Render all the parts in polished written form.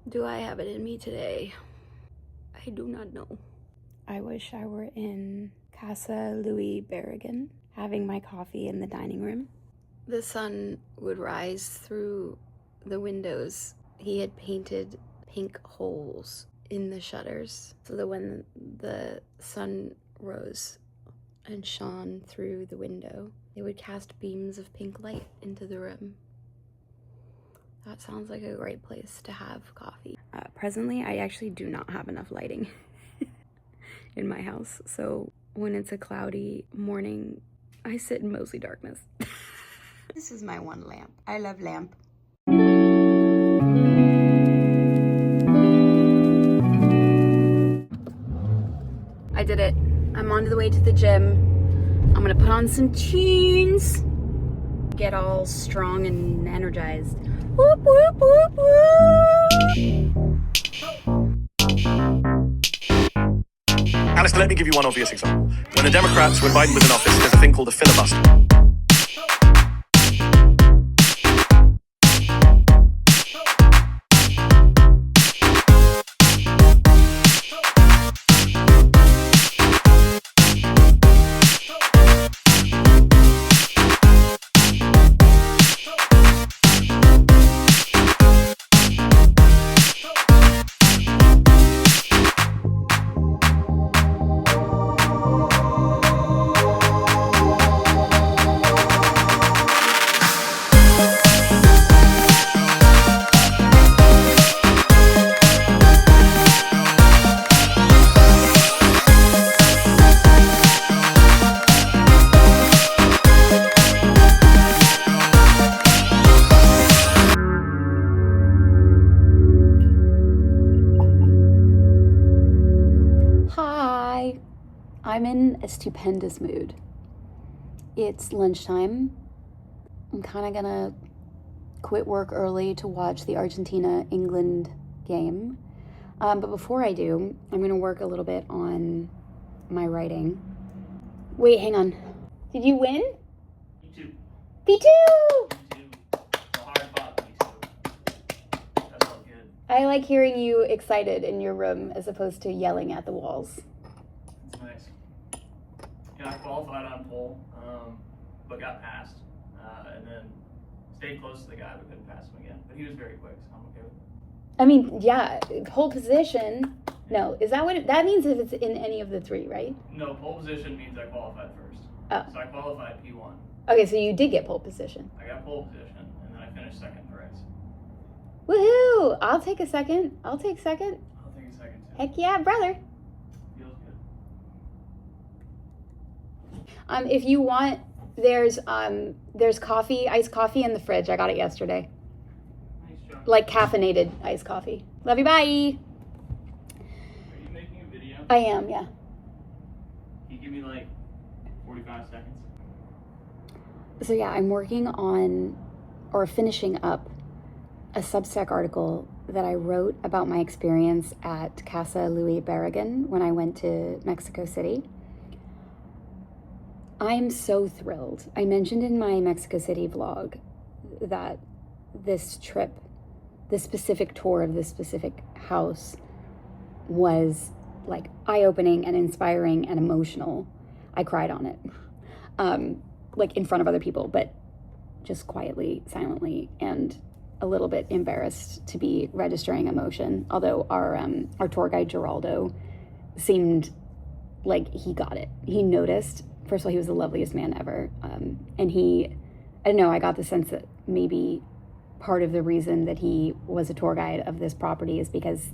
Do I have it in me today? I do not know. I wish I were in Casa Louis Barragan, having my coffee in the dining room. The sun would rise through the windows. He had painted pink holes in the shutters so that when the sun rose and shone through the window, it would cast beams of pink light into the room. That sounds like a great place to have coffee. Presently, I actually do not have enough lighting in my house, so when it's a cloudy morning, I sit in mostly darkness. This is my one lamp. I love lamp. I did it. I'm on the way to the gym. I'm gonna put on some tunes, get all strong and energized. Whoop, whoop, whoop, whoop. Alistair, let me give you one obvious example. When the Democrats, when Biden was in office, there's a thing called a filibuster. I'm in a stupendous mood. It's lunchtime. I'm kind of gonna quit work early to watch the Argentina-England game. But before I do, I'm gonna work a little bit on my writing. Wait, hang on. Did you win? P2. P2! The hard fought P2. That felt good. I like hearing you excited in your room as opposed to yelling at the walls. That's nice. Yeah, I qualified on pole, but got passed, and then stayed close to the guy, but couldn't pass him again. But he was very quick, so I'm okay with it. I mean, yeah, pole position. No, is that what that means if it's in any of the three, right? No, pole position means I qualified first. Oh. So I qualified P1. Okay, so you did get pole position. I got pole position, and then I finished second in the race. Woohoo! I'll take a second. I'll take second. I'll take a second too. Heck yeah, brother. Feels good. If you want, there's coffee, iced coffee in the fridge. I got it yesterday. Nice job. Like caffeinated iced coffee. Love you, bye. Are you making a video? I am, yeah. Can you give me like 45 seconds? So yeah, I'm working on, or finishing up, a Substack article that I wrote about my experience at Casa Louis Barragan when I went to Mexico City. I'm so thrilled. I mentioned in my Mexico City vlog that this trip, this specific tour of this specific house was like eye-opening and inspiring and emotional. I cried on it, like in front of other people, but just quietly, silently, and a little bit embarrassed to be registering emotion. Although our tour guide Geraldo seemed like he got it. He noticed. First of all, he was the loveliest man ever, and I don't know. I got the sense that maybe part of the reason that he was a tour guide of this property is because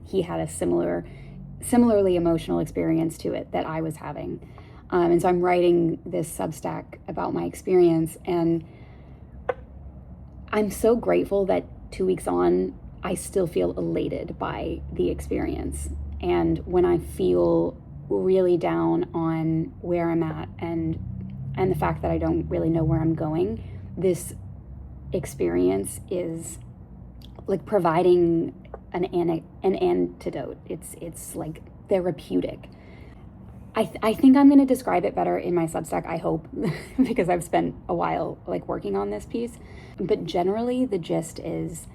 he had a similarly emotional experience to it that I was having. And so I'm writing this Substack about my experience, and I'm so grateful that 2 weeks on, I still feel elated by the experience. And when I feel really down on where I'm at and the fact that I don't really know where I'm going, this experience is like providing an antidote. It's like therapeutic. I think I'm going to describe it better in my Substack, I hope, because I've spent a while like working on this piece. But generally the gist is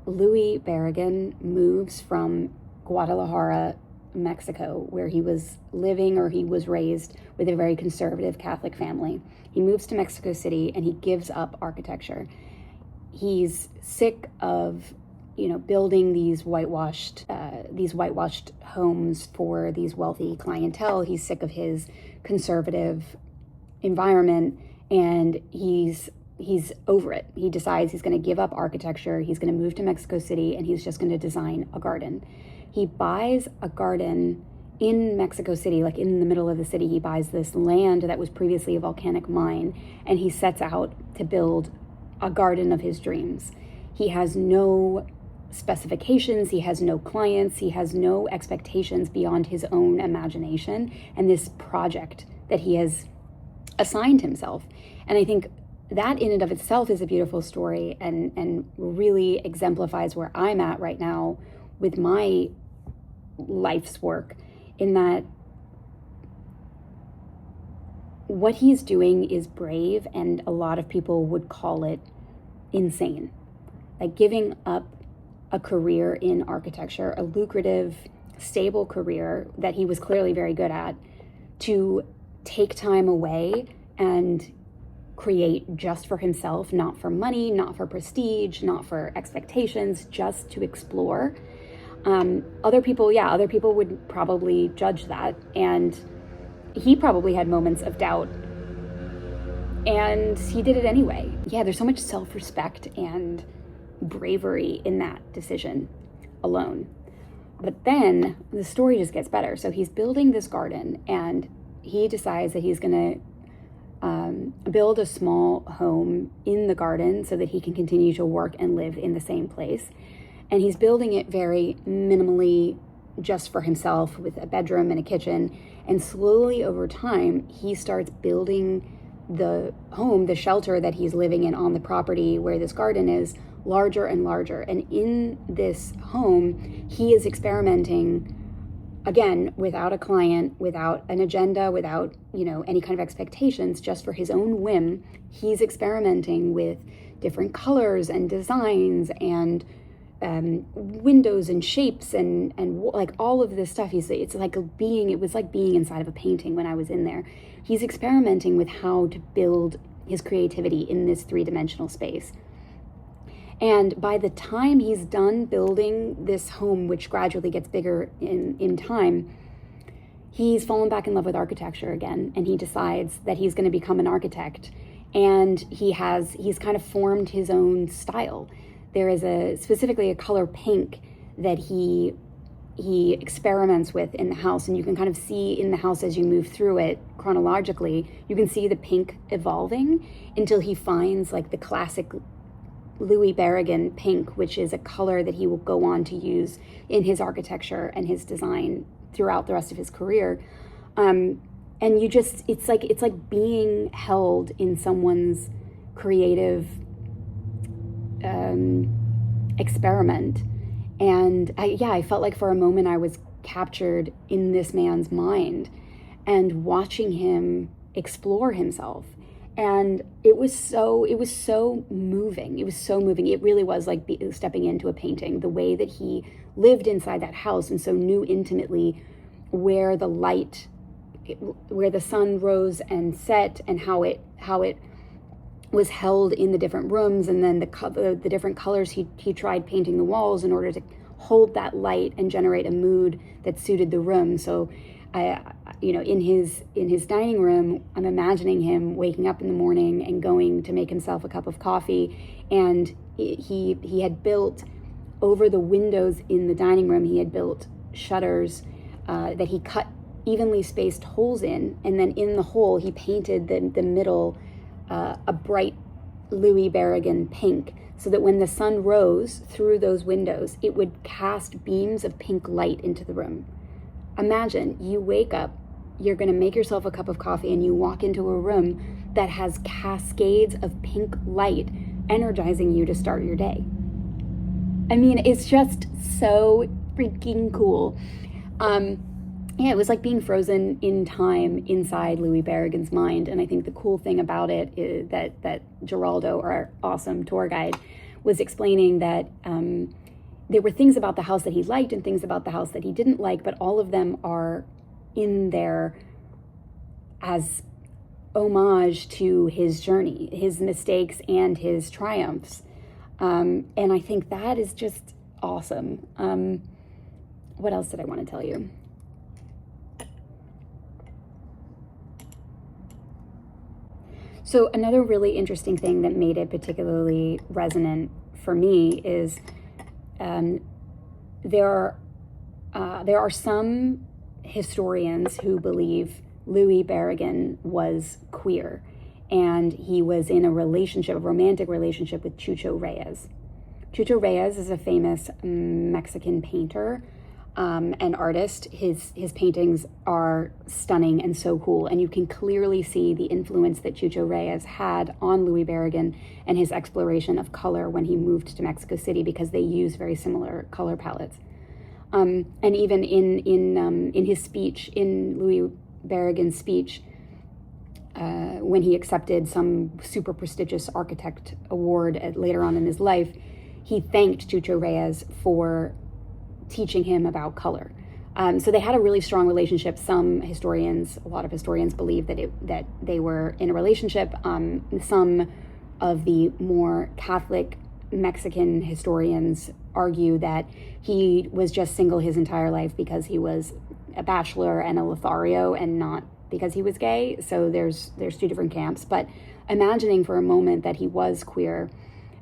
Louis Barragan moves from Guadalajara, Mexico, where he was living or he was raised with a very conservative Catholic family. He moves to Mexico City and he gives up architecture. He's sick of, building these whitewashed homes for these wealthy clientele. He's sick of his conservative environment, and he's over it. He decides he's going to give up architecture. He's going to move to Mexico City, and he's just going to design a garden. He buys a garden in Mexico City, like in the middle of the city. He buys this land that was previously a volcanic mine, and he sets out to build a garden of his dreams. He has no specifications, he has no clients, he has no expectations beyond his own imagination and this project that he has assigned himself. And I think that in and of itself is a beautiful story and really exemplifies where I'm at right now with my life's work, in that what he's doing is brave, and a lot of people would call it insane. Like giving up a career in architecture, a lucrative, stable career that he was clearly very good at, to take time away and create just for himself, not for money, not for prestige, not for expectations, just to explore. Other people would probably judge that, and he probably had moments of doubt, and he did it anyway. Yeah, there's so much self-respect and bravery in that decision alone. But then the story just gets better. So he's building this garden, and he decides that he's going to build a small home in the garden so that he can continue to work and live in the same place. And he's building it very minimally, just for himself, with a bedroom and a kitchen. And slowly over time, he starts building the home, the shelter that he's living in on the property where this garden is, larger and larger. And in this home, he is experimenting, again, without a client, without an agenda, without, any kind of expectations, just for his own whim. He's experimenting with different colors and designs and windows and shapes and like all of this stuff. It was like being inside of a painting when I was in there. He's experimenting with how to build his creativity in this three-dimensional space. And by the time he's done building this home, which gradually gets bigger in time, he's fallen back in love with architecture again, and he decides that he's going to become an architect. And he's kind of formed his own style. There is specifically a color pink that he experiments with in the house, and you can kind of see in the house as you move through it chronologically, you can see the pink evolving until he finds like the classic Louis Barragan pink, which is a color that he will go on to use in his architecture and his design throughout the rest of his career. And it's like being held in someone's creative experiment. And I felt like for a moment I was captured in this man's mind and watching him explore himself. And it was so moving. It was so moving. It really was like stepping into a painting, the way that he lived inside that house and so knew intimately where the sun rose and set, and how it was held in the different rooms, and then the different colors he tried painting the walls in order to hold that light and generate a mood that suited the room. So in his dining room, I'm imagining him waking up in the morning and going to make himself a cup of coffee, and he had built over the windows in the dining room, he had built shutters that he cut evenly spaced holes in, and then in the hole he painted the middle a bright Louis Barragan pink, so that when the sun rose through those windows, it would cast beams of pink light into the room. Imagine you wake up, you're going to make yourself a cup of coffee, and you walk into a room that has cascades of pink light energizing you to start your day. I mean, it's just so freaking cool. It was like being frozen in time inside Louis Barragan's mind. And I think the cool thing about it is that Geraldo, our awesome tour guide, was explaining that there were things about the house that he liked and things about the house that he didn't like, but all of them are in there as homage to his journey, his mistakes and his triumphs. And I think that is just awesome. What else did I want to tell you? So another really interesting thing that made it particularly resonant for me is there are some historians who believe Louis Barragan was queer, and he was in a romantic relationship with Chucho Reyes. Chucho Reyes is a famous Mexican painter and artist. His paintings are stunning and so cool, and you can clearly see the influence that Chucho Reyes had on Louis Barragan and his exploration of color when he moved to Mexico City, because they use very similar color palettes. And even in his speech, in Louis Barragan's speech, when he accepted some super prestigious architect award later on in his life, he thanked Chucho Reyes for teaching him about color. So they had a really strong relationship. A lot of historians believe that they were in a relationship. Some of the more Catholic Mexican historians argue that he was just single his entire life because he was a bachelor and a Lothario, and not because he was gay. So there's two different camps. But imagining for a moment that he was queer,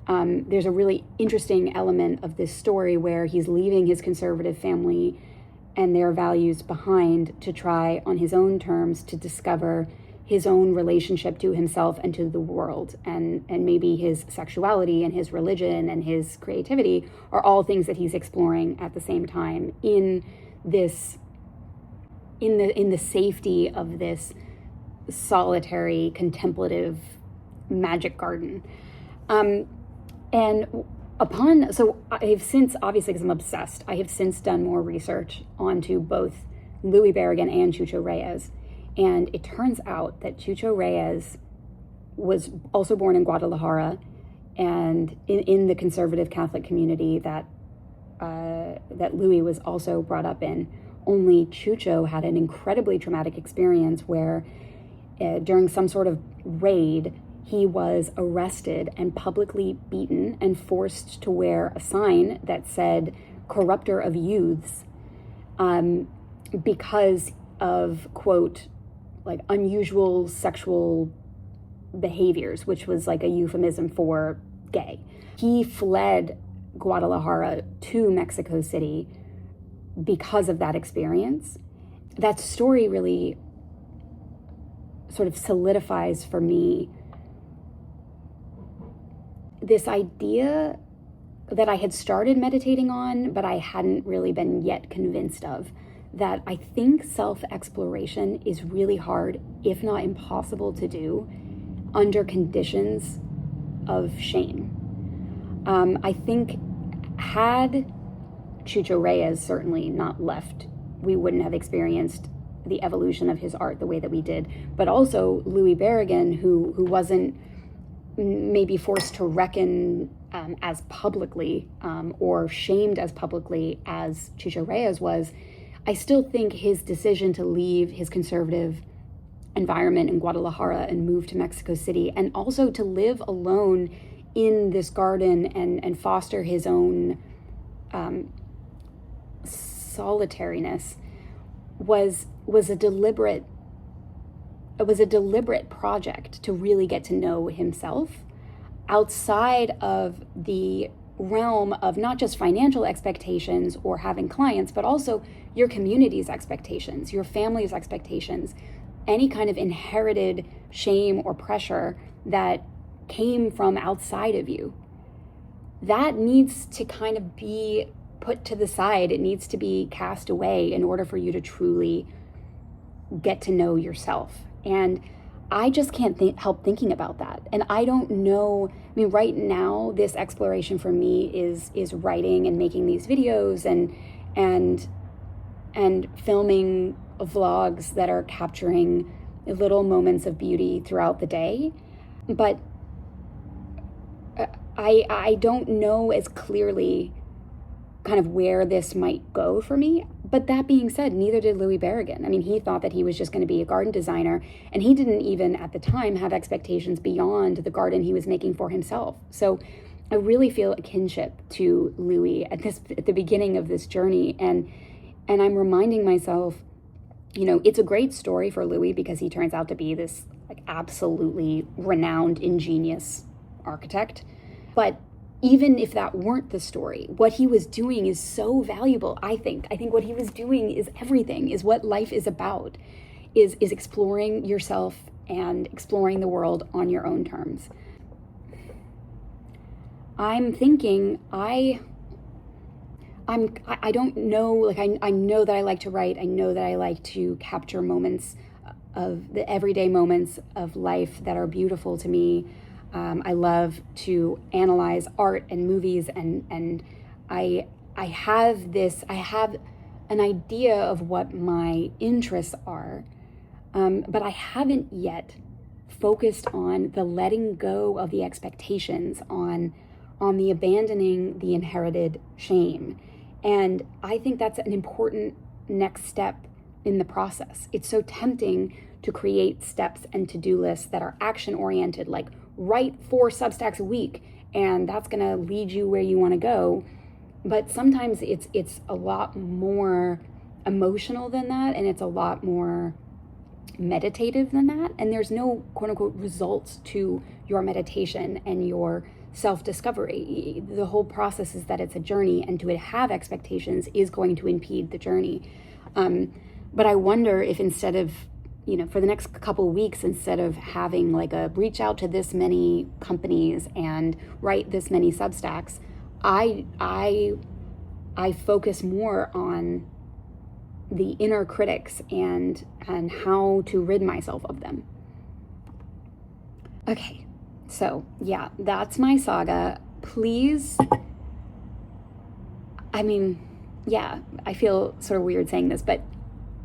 there's a really interesting element of this story where he's leaving his conservative family and their values behind to try on his own terms to discover his own relationship to himself and to the world, and maybe his sexuality and his religion and his creativity are all things that he's exploring at the same time in this in the safety of this solitary contemplative magic garden. So I have since, obviously because I'm obsessed, I have since done more research onto both Louis Barragan and Chucho Reyes. And it turns out that Chucho Reyes was also born in Guadalajara, and in the conservative Catholic community that Louis was also brought up in. Only Chucho had an incredibly traumatic experience where during some sort of raid, he was arrested and publicly beaten and forced to wear a sign that said "corrupter of youths" because of, quote, like unusual sexual behaviors, which was like a euphemism for gay. He fled Guadalajara to Mexico City because of that experience. That story really sort of solidifies for me this idea that I had started meditating on, but I hadn't really been yet convinced of, that I think self-exploration is really hard, if not impossible to do, under conditions of shame. I think had Chucho Reyes certainly not left, we wouldn't have experienced the evolution of his art the way that we did. But also Louis Barragan, who wasn't maybe forced to reckon as publicly or shamed as publicly as Chucho Reyes was, I still think his decision to leave his conservative environment in Guadalajara and move to Mexico City, and also to live alone in this garden and foster his own solitariness was a deliberate project to really get to know himself outside of the realm of not just financial expectations or having clients, but also your community's expectations, your family's expectations, any kind of inherited shame or pressure that came from outside of you. That needs to kind of be put to the side. It needs to be cast away in order for you to truly get to know yourself. And I just can't help thinking about that. And I don't know, I mean, right now, this exploration for me is writing and making these videos and filming vlogs that are capturing little moments of beauty throughout the day. But I don't know as clearly kind of where this might go for me. But that being said, neither did Louis Berrigan. I mean, he thought that he was just going to be a garden designer, and he didn't even at the time have expectations beyond the garden he was making for himself. So I really feel a kinship to Louis at the beginning of this journey, and I'm reminding myself, you know, it's a great story for Louis because he turns out to be this like absolutely renowned, ingenious architect. But even if that weren't the story, what he was doing is so valuable, I think. I think what he was doing is everything, is what life is about, is exploring yourself and exploring the world on your own terms. I'm thinking, I don't know, like I know that I like to write. I know that I like to capture moments of the everyday moments of life that are beautiful to me. I love to analyze art and movies, and I have an idea of what my interests are, but I haven't yet focused on the letting go of the expectations, on the abandoning the inherited shame. And I think that's an important next step in the process. It's so tempting to create steps and to-do lists that are action-oriented, like write 4 Substacks a week, and that's gonna lead you where you wanna go. But sometimes it's a lot more emotional than that, and it's a lot more meditative than that. And there's no quote-unquote results to your meditation and your self-discovery. The whole process is that it's a journey, and to have expectations is going to impede the journey. But I wonder if instead of, you know, for the next couple of weeks, instead of having like a reach out to this many companies and write this many Substacks, I focus more on the inner critics and how to rid myself of them. Okay, so yeah, that's my saga. Please, I mean, yeah, I feel sort of weird saying this, but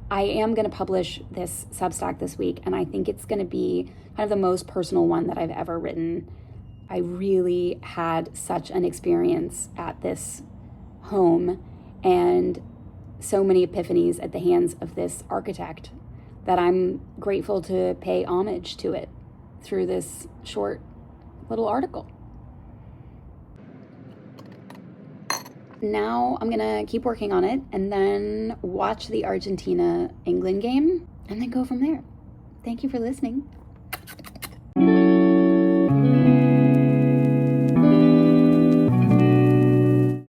I am going to publish this Substack this week, and I think it's going to be kind of the most personal one that I've ever written. I really had such an experience at this home, and so many epiphanies at the hands of this architect, that I'm grateful to pay homage to it through this short little article. Now I'm gonna keep working on it and then watch the Argentina-England game and then go from there. Thank you for listening.